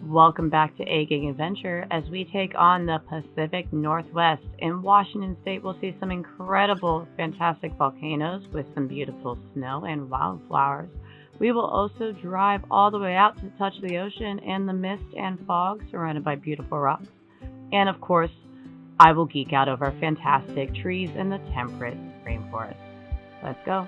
Welcome back to A Gig Adventure as we take on the Pacific Northwest. In Washington State, we'll see some incredible, fantastic volcanoes with some beautiful snow and wildflowers. We will also drive all the way out to touch the ocean and the mist and fog surrounded by beautiful rocks. And of course, I will geek out over fantastic trees in the temperate rainforest. Let's go.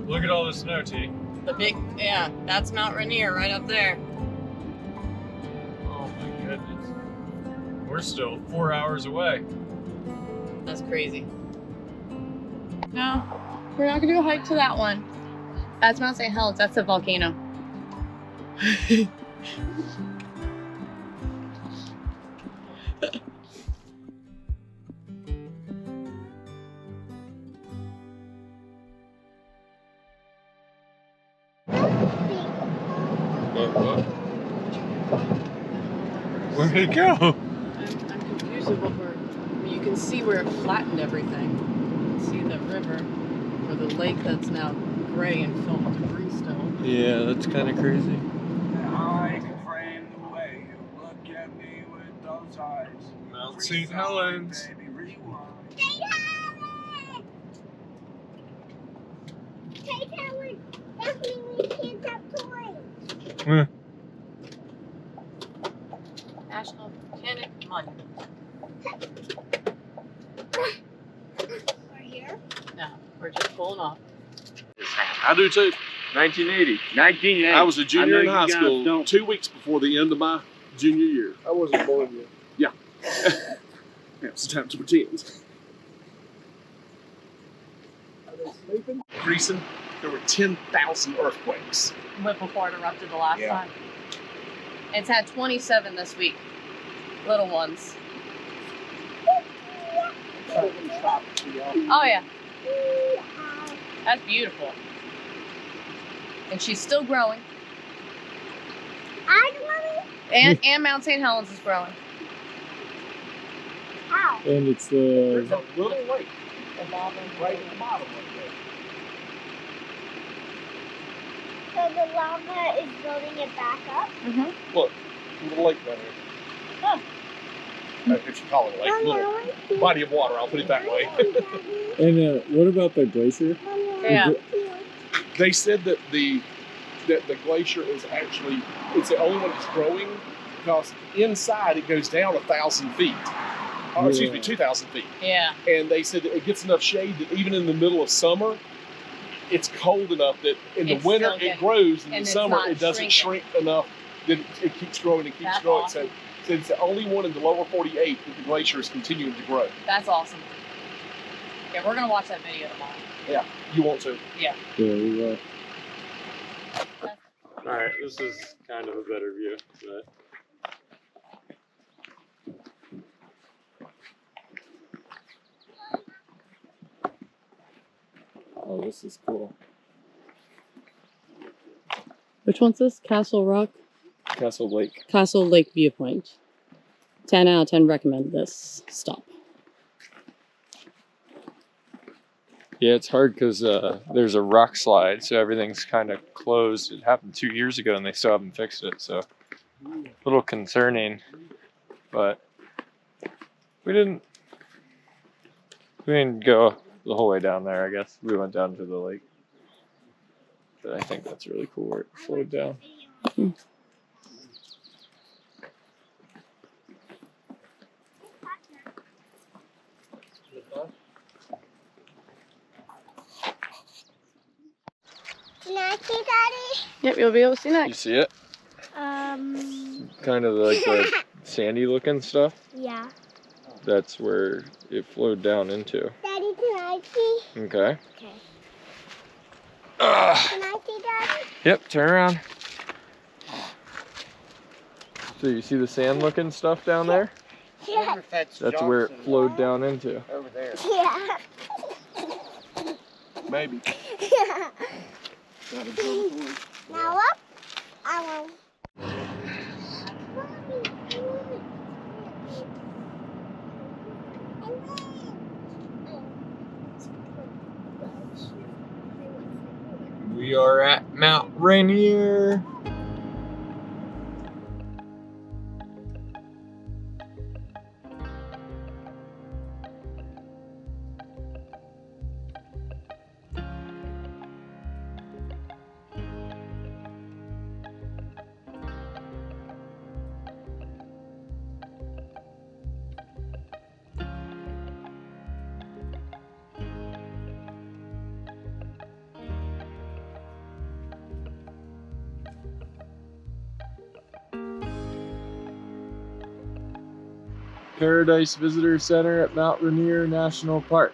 Look at all the snow, T. Yeah, that's Mount Rainier right up there. Oh my goodness. We're still 4 hours away. That's crazy. No, we're not gonna go hike to that one. That's Mount St. Helens, that's a volcano. What? Where'd it go? I'm confused with you can see where it flattened everything. You can see the river, or the lake that's now gray and filled with debris still. Yeah, that's kind of crazy. I can frame the way you look at me with those eyes. Mount St. Helens. Baby, rewind. National Volcanic Monument. We're here. No, we're just pulling off. I do too. 1980. 1980. I was a I junior know in you high guys school don't- 2 weeks before the end of my junior year. I wasn't born yet. Yeah, it's time to pretend. Are they sleeping? Greason, there were 10,000 earthquakes. Went before it erupted the last Yeah. time. It's had 27 this week. Little ones. Oh yeah. That's beautiful. And she's still growing. And Mount St. Helens is growing. And it's There's the a little lake The lava. right at the bottom right there. So the lava is building it back up. Mm-hmm. Look, little lake down there. Oh. If you call it a lake, little body of water, I'll put it that way. and what about the glacier? Yeah. They said that the glacier is actually, it's the only one that's growing because inside it goes down 1,000 feet. Or excuse me, 2,000 feet. Yeah. And they said that it gets enough shade that even in the middle of summer, it's cold enough that in the It's winter still it good. grows, in And the it's summer not it doesn't shrinking. shrink enough that it keeps growing and keeps That's growing. awesome. So it's the only one in the lower 48 that the glacier is continuing to grow. That's awesome. Yeah, we're gonna watch that video tomorrow. Yeah, you want to. Yeah. Yeah, we will. Alright, this is kind of a better view, but Oh, this is cool. Which one's this? Castle Rock? Castle Lake. Castle Lake Viewpoint. 10 out of 10 recommend this stop. yeah, it's hard because there's a rock slide, so everything's kind of closed. It happened 2 years ago, and they still haven't fixed it, so a little concerning. But we didn't go the whole way down there. I guess we went down to the lake. But I think that's really cool where it flowed down. see, Daddy? Yep, you'll be able to see You next. see it? Um. Kind of like the sandy looking stuff. Yeah. That's where it flowed down into. Daddy, can I see? Okay. Okay. Ah. Can I see, Daddy? Yep, turn around. So you see the sand looking stuff down there? Yeah. That's where it flowed down into. Over there. Yeah. Maybe. Yeah. Now up. I won't. We are at Mount Rainier. Paradise Visitor Center at Mount Rainier National Park.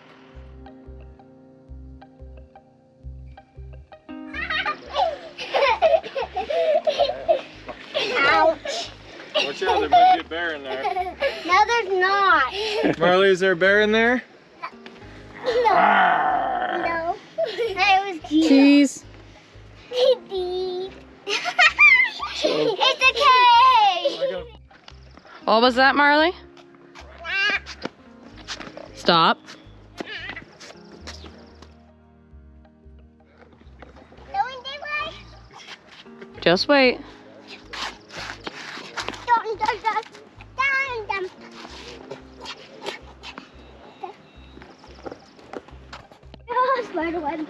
Ouch. Watch out, there might be a bear in there. No, there's not. Marley, is there a bear in there? No. That was cute. Cheese. It's okay. What was that, Marley? Stop. Going this way? Just wait. Dun, dun, dun. Dun, dun. Oh, spider web.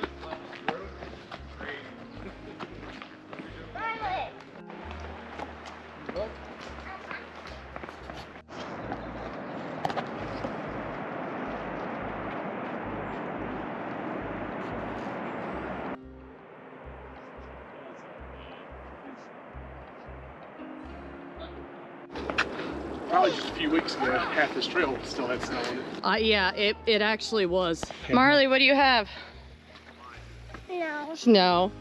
Probably just a few weeks ago, half this trail still had snow on it. Yeah, it actually was. Marley, what do you have? No. Snow.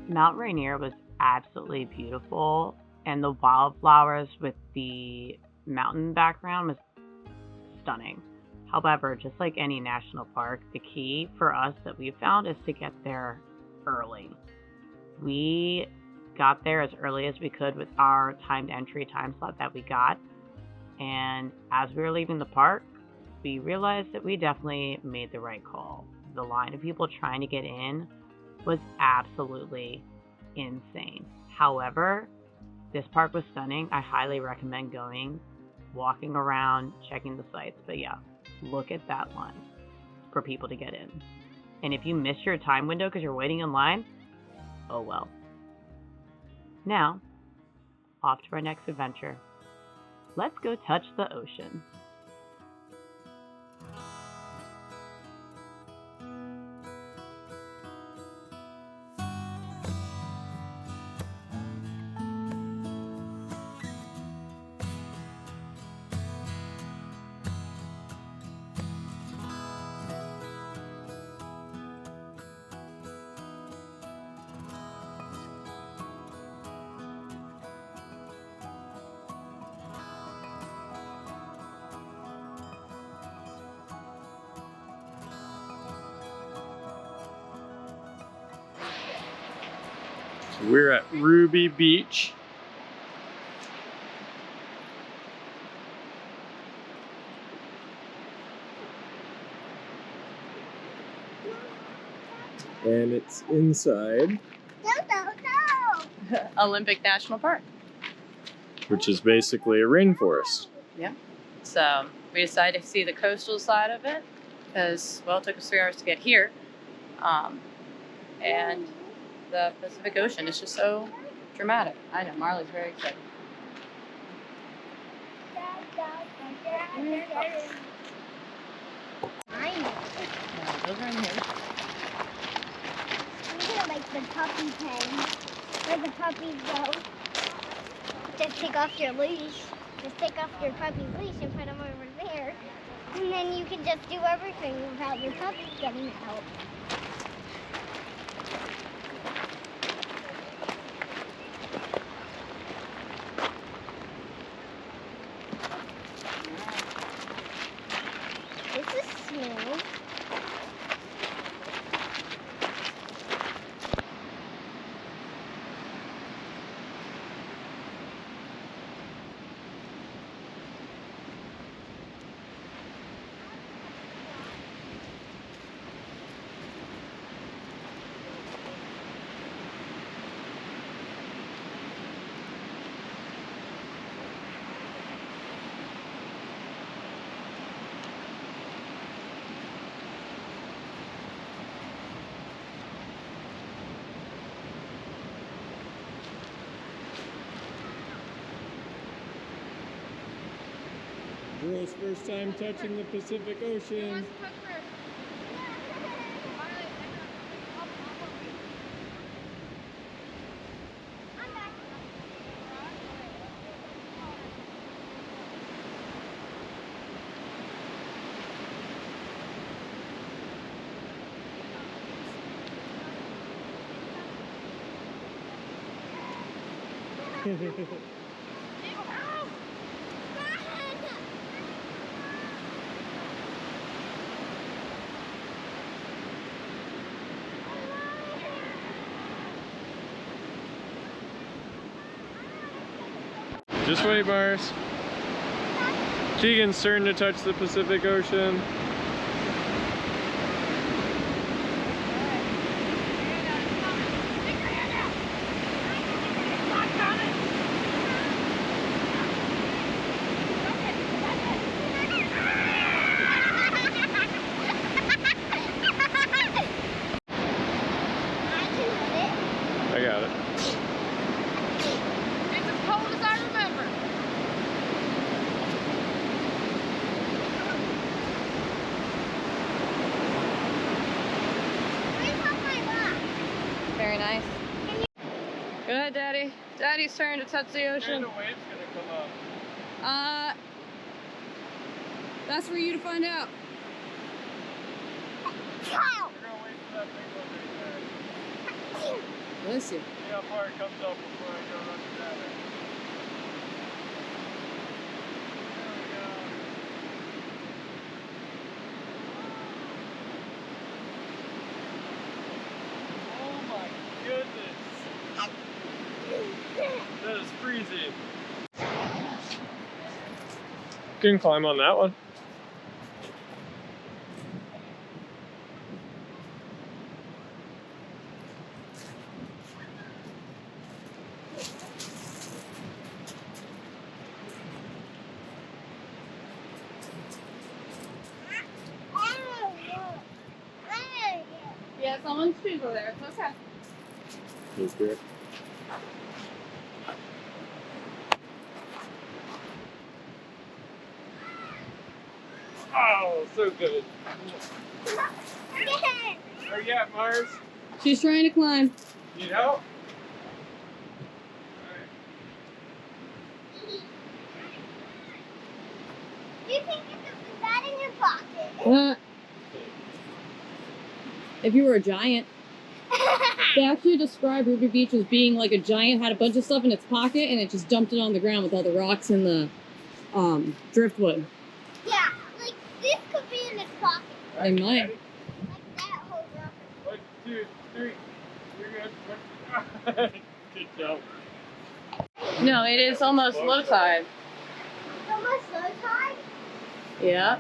Mount Rainier was absolutely beautiful, and the wildflowers with the mountain background was stunning. However, just like any national park, the key for us that we found is to get there early. We got there as early as we could with our timed entry time slot that we got, and as we were leaving the park, we realized that we definitely made the right call. The line of people trying to get in was absolutely insane. However, this park was stunning. I highly recommend going, walking around, checking the sights. But yeah, look at that line for people to get in. And if you miss your time window because you're waiting in line, oh well. Now, off to our next adventure. Let's go touch the ocean. We're at Ruby Beach. And it's inside, No. Olympic National Park. which is basically a rainforest. So we decided to see the coastal side of it because, well, it took us 3 hours to get here. And the Pacific Ocean is just so Dramatic. I know, Marley's very excited. I know. No, those are in here. I'm gonna like the puppy pen. Where the puppies go. Just take off your leash. Just take off your puppy's leash and put them over there. And then you can just do everything without your puppy getting out. This is smooth. Girl's first time touching the Pacific Ocean. Just wait, Mars. Keegan's turn to touch the Pacific Ocean. I got it. It's as cold as I remember. Very nice. Go ahead, Daddy. Daddy's turn to touch the ocean. The wave's gonna come up. That's for you to find out. We're gonna wait for that big one right there. Bless you. See how far it comes up before I go run the data. There we go. Oh my goodness. That is freezing. You can climb on that one. Yeah, someone's shoes over there. It's okay. Okay. Oh, so good. Where you at, Mars? She's trying to climb. Need help? Do you think you could put that in your pocket? If you were a giant. They actually describe Ruby Beach as being like a giant had a bunch of stuff in its pocket and it just dumped it on the ground with all the rocks and the driftwood. Yeah, like this could be in its pocket. They might. Like that whole rock. 1, 2, 3. You're good. Good job. No, it is almost low tide. It's almost low tide. Yeah.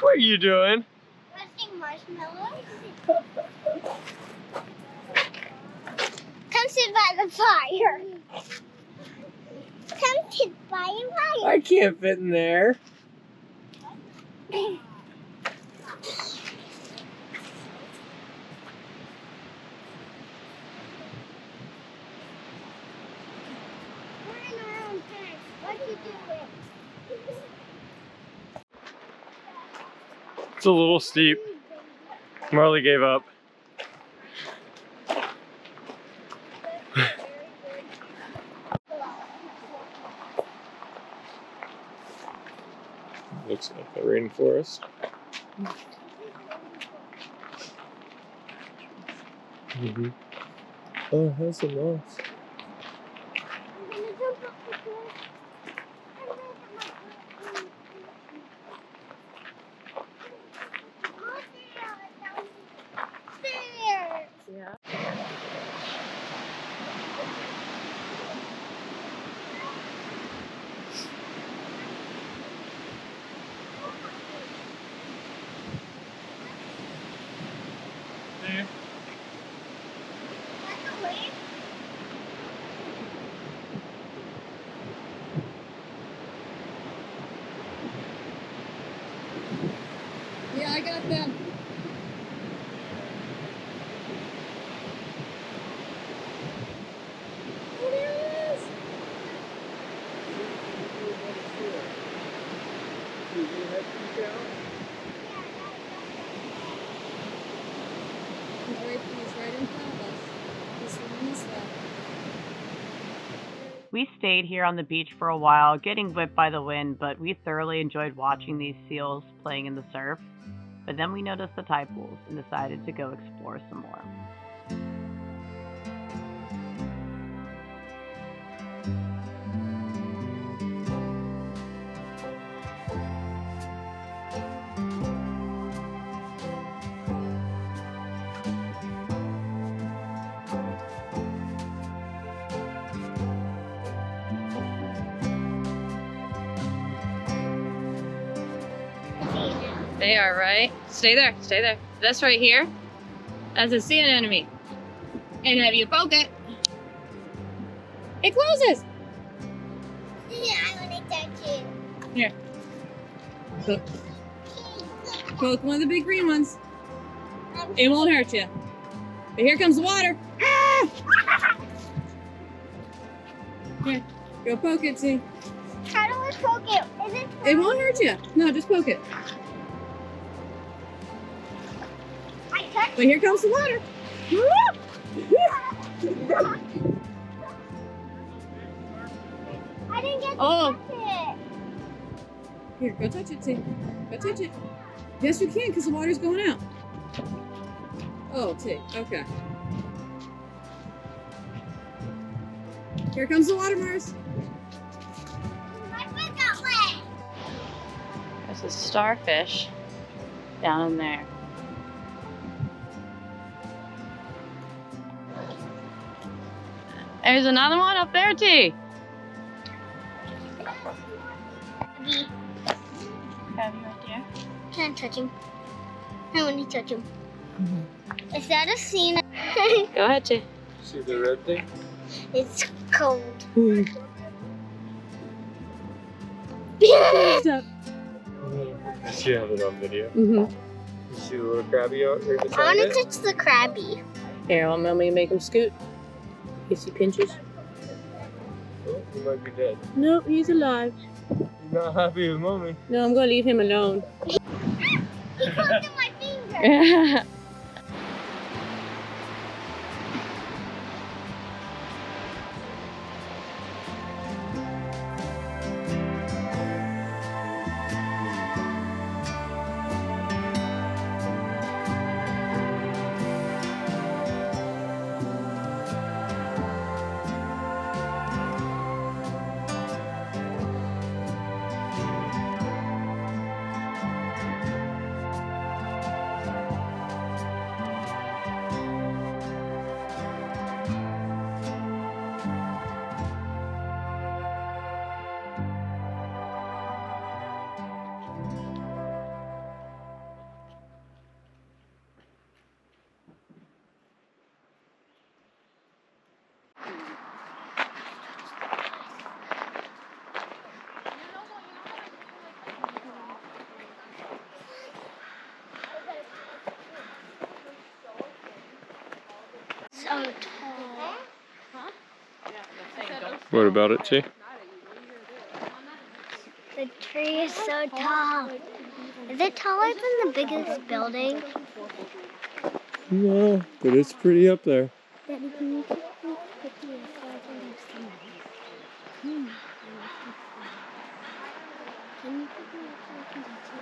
What are you doing? Roasting marshmallows. Come sit by the fire. Come sit by your fire. I can't fit in there. We're in our own tent. What'd you do with? It's a little steep. Marley gave up. Looks like a rainforest. Mm-hmm. Oh, it has some moss. I'm gonna jump up the cliff. There. Yeah. Yeah, I got them. Oh, there it is. He's right in front of us. He's swimming this way. We stayed here on the beach for a while, getting whipped by the wind, but we thoroughly enjoyed watching these seals playing in the surf. But then we noticed the tide pools and decided to go explore some more. They are right. Stay there. Stay there. This right here, that's a sea anemone. And if you poke it, it closes. Yeah, I want to touch you. Here. Poke one of the big green ones. It won't hurt you. But here comes the water. Here, go poke it, see? How do we poke it? Is it? It won't hurt you. No, just poke it. I touched But here comes the water. I didn't get to Oh. touch it. Here, go touch it, see? Go touch it. Yes, you can, because the water's going out. Oh, T. Okay. Here comes the water, Mars. My foot got wet. There's a starfish down in there. There's another one up there, T. Have you right there? Can I touch him? I want to touch him. Is that a scene? Go ahead, T. See the red thing? It's cold. Stop. You have it on video. Mm-hmm. You see the little crabby out right I beside want to it? touch the crabby. Here, want me to make him scoot? You see pinches? Oh, he might be dead. Nope, he's alive. He's not happy with mommy. No, I'm gonna leave him alone. He poked in my finger. What about it, T? The tree is so tall. Is it taller than the biggest building? No, but it's pretty up there. Daddy, can you take me quickly as far as I can see? Can you take me as far as I can see?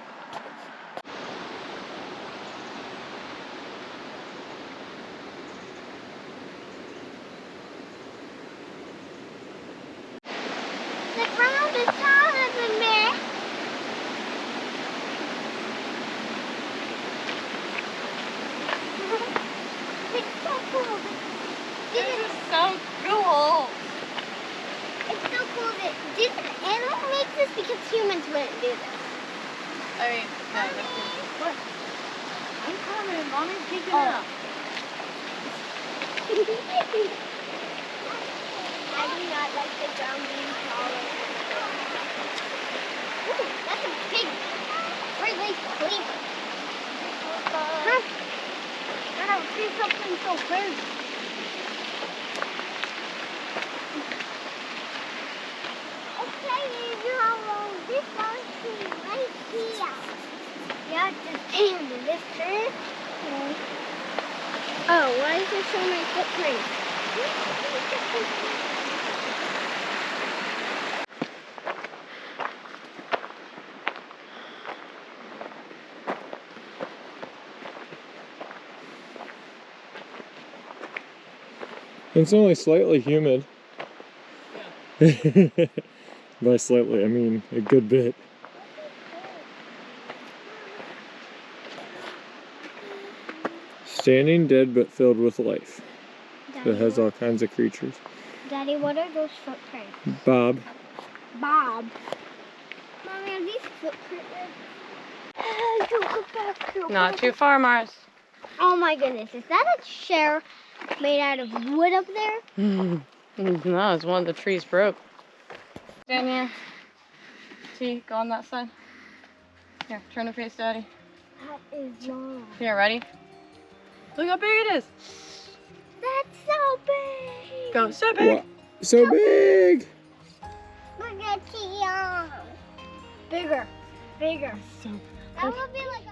The ground is taller than me. It's so cool. This is so cool. It's so cool that did animals make this because humans wouldn't do this. I mean, What? I'm coming. Mommy's picking up. I do not like the ground being taller. Ooh, that's a big three-leaf cleaver. Huh? I don't see something so big. Okay, this goes to right here. Yeah, just stand in this tree. Okay. Oh, why is there so many footprints? It's only slightly humid. By slightly, I mean a good bit. Standing dead but filled with life. It has all kinds of creatures. Daddy, what are those footprints? Bob. Bob. Mommy, are these footprints? Not too far, Mars. Oh my goodness, is that a chair made out of wood up there? No, it's one of the trees broke. Stand here. T, go on that side. Here, turn to face Daddy. That is Mom. Here, ready? Look how big it is. That's so big. Go, so big. Wow. So big! Look at Tia. Bigger. Bigger. So That would be like a...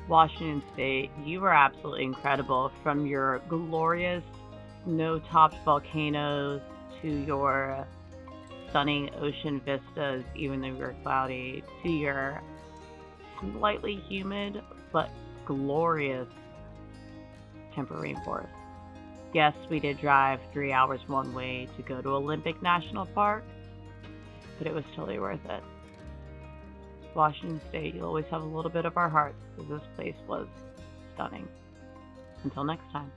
Washington State, you were absolutely incredible. From your glorious snow-topped volcanoes to your stunning ocean vistas, even though you were cloudy, to your slightly humid but glorious temperate rainforest. Yes, we did drive 3 hours one way to go to Olympic National Park, but it was totally worth it. Washington State, you'll always have a little bit of our hearts because this place was stunning. Until next time.